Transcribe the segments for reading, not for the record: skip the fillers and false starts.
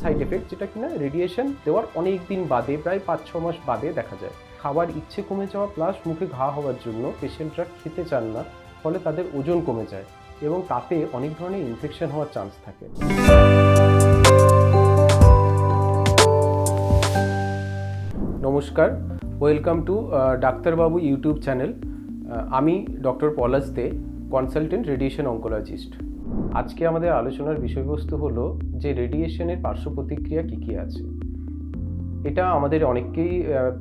Side effect যেটা কিনা radiation দেওয়ার অনেক দিন বাদে, প্রায় 5-6 মাস বাদে দেখা যায়। খাবার ইচ্ছে কমে যাওয়া প্লাস মুখে ঘা হওয়ার জন্য পেশেন্টরা খেতে চান না, ফলে তাদের ওজন কমে যায় এবং তাতে অনেক ধরনের ইনফেকশন হওয়ার চান্স থাকে। নমস্কার, ওয়েলকাম টু ডাক্তারবাবু ইউটিউব চ্যানেল। আমি ডক্টর পলাশ দে, কনসালটেন্ট রেডিয়েশন অঙ্কোলজিস্ট। আজকে আমাদের আলোচনার বিষয়বস্তু হলো যে রেডিয়েশনের পার্শ্ব প্রতিক্রিয়া কী কী আছে। এটা আমাদের অনেককেই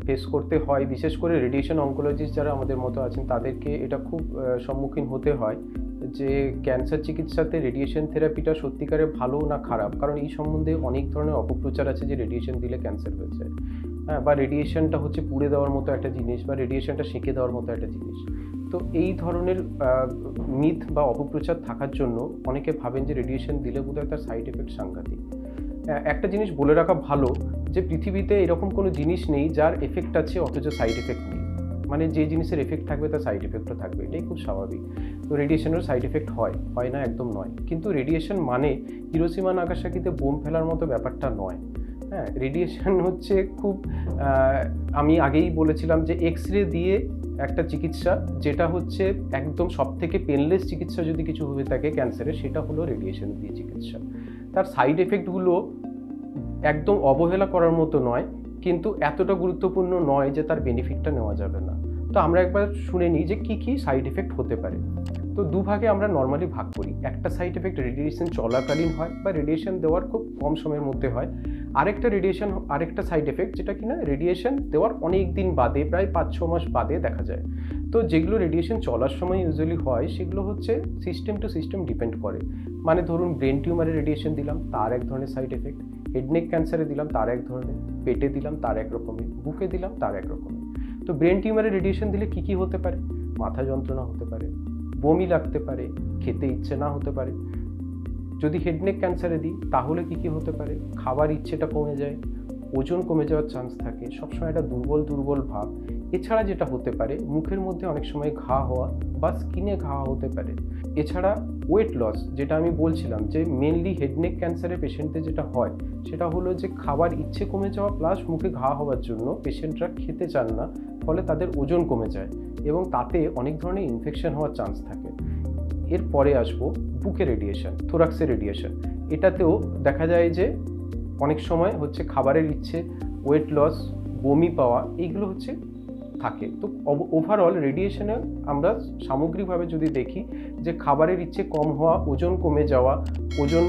ফেস করতে হয়, বিশেষ করে রেডিয়েশন অঙ্কোলজিস্ট যারা আমাদের মতো আছেন তাদেরকে এটা খুব সম্মুখীন হতে হয় যে ক্যান্সার চিকিৎসাতে রেডিয়েশন থেরাপিটা সত্যিকারে ভালো না খারাপ, কারণ এই সম্বন্ধে অনেক ধরনের অপপ্রচার আছে যে রেডিয়েশন দিলে ক্যান্সার হয়ে যায়, বা রেডিয়েশনটা হচ্ছে পুড়ে দেওয়ার মতো একটা জিনিস, বা রেডিয়েশনটা সেঁকে দেওয়ার মতো একটা জিনিস। তো এই ধরনের মিথ বা অপপ্রচার থাকার জন্য অনেকে ভাবেন যে রেডিয়েশন দিলে বোধহয় তার সাইড এফেক্ট সাংঘাতিক। একটা জিনিস বলে রাখা ভালো যে পৃথিবীতে এরকম কোনো জিনিস নেই যার এফেক্ট আছে অথচ সাইড এফেক্ট নেই। মানে যে জিনিসের এফেক্ট থাকবে তার সাইড এফেক্টও থাকবে, এটাই খুব স্বাভাবিক। তো রেডিয়েশনের সাইড এফেক্ট হয় না, একদম নয়। কিন্তু রেডিয়েশন মানে হিরোশিমা নাগাসাকিতে বোম ফেলার মতো ব্যাপারটা নয়। হ্যাঁ, রেডিয়েশন হচ্ছে খুব আমি আগেই বলেছিলাম যে এক্স রে দিয়ে একটা চিকিৎসা, যেটা হচ্ছে একদম সব থেকে পেনলেস চিকিৎসা যদি কিছু হয়ে থাকে ক্যান্সারের, সেটা হলো রেডিয়েশন দিয়ে চিকিৎসা। তার সাইড এফেক্টগুলো একদম অবহেলা করার মতো নয়, কিন্তু এতটা গুরুত্বপূর্ণ নয় যে তার বেনিফিটটা নেওয়া যাবে না। তো আমরা একবার শুনে নিই যে কী কী সাইড এফেক্ট হতে পারে। তো দুভাগে আমরা নর্মালি ভাগ করি। একটা সাইড এফেক্ট রেডিয়েশন চলাকালীন হয় বা রেডিয়েশন দেওয়ার খুব কম সময়ের মধ্যে হয়। আরেকটা সাইড এফেক্ট যেটা কিনা রেডিয়েশন দেওয়ার অনেক দিন বাদে, প্রায় 5-6 মাস বাদে দেখা যায়। তো যেগুলো রেডিয়েশন চলার সময় ইউজুয়ালি হয় সেগুলো হচ্ছে সিস্টেম টু সিস্টেম ডিপেন্ড করে। মানে ধরুন ব্রেন টিউমারে রেডিয়েশন দিলাম, তার এক ধরনের সাইড এফেক্ট। হেড নেক ক্যান্সারে দিলাম, তার এক ধরনের। পেটে দিলাম, তার এক রকমের। বুকে দিলাম, তার এক রকমের। তো ব্রেন টিউমারে রেডিয়েশন দিলে কী কী হতে পারে? মাথা যন্ত্রণা হতে পারে, বমি লাগতে পারে, খেতে ইচ্ছে না হতে পারে। যদি হেড নেক ক্যান্সারে দিই তাহলে কী কী হতে পারে? খাবার ইচ্ছেটা কমে যায়, ওজন কমে যাওয়ার চান্স থাকে, সবসময় একটা দুর্বল ভাব। এছাড়া যেটা হতে পারে, মুখের মধ্যে অনেক সময় ঘা হওয়া বা স্কিনে ঘা হতে পারে। এছাড়া ওয়েট লস, যেটা আমি বলছিলাম যে মেনলি হেড নেক ক্যান্সারের পেশেন্টদের যেটা হয় সেটা হলো যে খাবার ইচ্ছে কমে যাওয়া প্লাস মুখে ঘা হওয়ার জন্য পেশেন্টরা খেতে চান না, ফলে তাদের ওজন কমে যায় এবং তাতে অনেক ধরনের ইনফেকশন হওয়ার চান্স থাকে। এরপরে আসবো বুকে রেডিয়েশন, থোরাক্সের রেডিয়েশন। এটাতেও দেখা যায় যে অনেক সময় হচ্ছে খাবারের ইচ্ছে, ওয়েট লস, বমি পাওয়া, এইগুলো হচ্ছে থাকে। তো ওভারঅল রেডিয়েশনে আমরা সামগ্রিকভাবে যদি দেখি যে খাবারের ইচ্ছে কম হওয়া, ওজন কমে যাওয়া, ওজন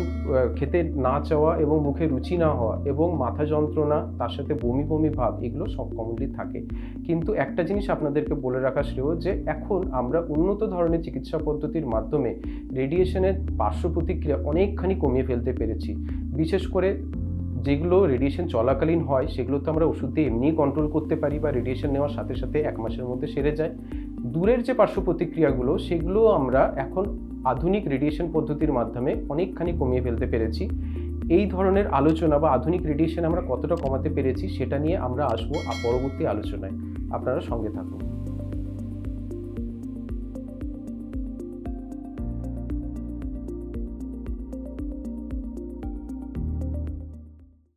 খেতে না চাওয়া এবং মুখে রুচি না হওয়া এবং মাথা যন্ত্রণা, তার সাথে বমি ভাব, এগুলো সব কমনলি থাকে। কিন্তু একটা জিনিস আপনাদেরকে বলে রাখা শ্রেয় যে এখন আমরা উন্নত ধরনের চিকিৎসা পদ্ধতির মাধ্যমে রেডিয়েশনের পার্শ্ব প্রতিক্রিয়া অনেকখানি কমিয়ে ফেলতে পেরেছি। বিশেষ করে যেগুলো রেডিয়েশন চলাকালীন হয় সেগুলো তো আমরা ওষুধ দিয়ে এমনিই কন্ট্রোল করতে পারি বা রেডিয়েশন নেওয়ার সাথে সাথে 1 মাসের মধ্যে সেরে যায়। দূরের যে পার্শ্ব প্রতিক্রিয়াগুলো সেগুলো আমরা এখন আধুনিক রেডিয়েশন পদ্ধতির মাধ্যমে অনেকখানি কমিয়ে ফেলতে পেরেছি। এই ধরনের আলোচনা বা আধুনিক রেডিয়েশন আমরা কতটা কমাতে পেরেছি সেটা নিয়ে আমরা আসবো পরবর্তী আলোচনায়। আপনারা সঙ্গে থাকুন।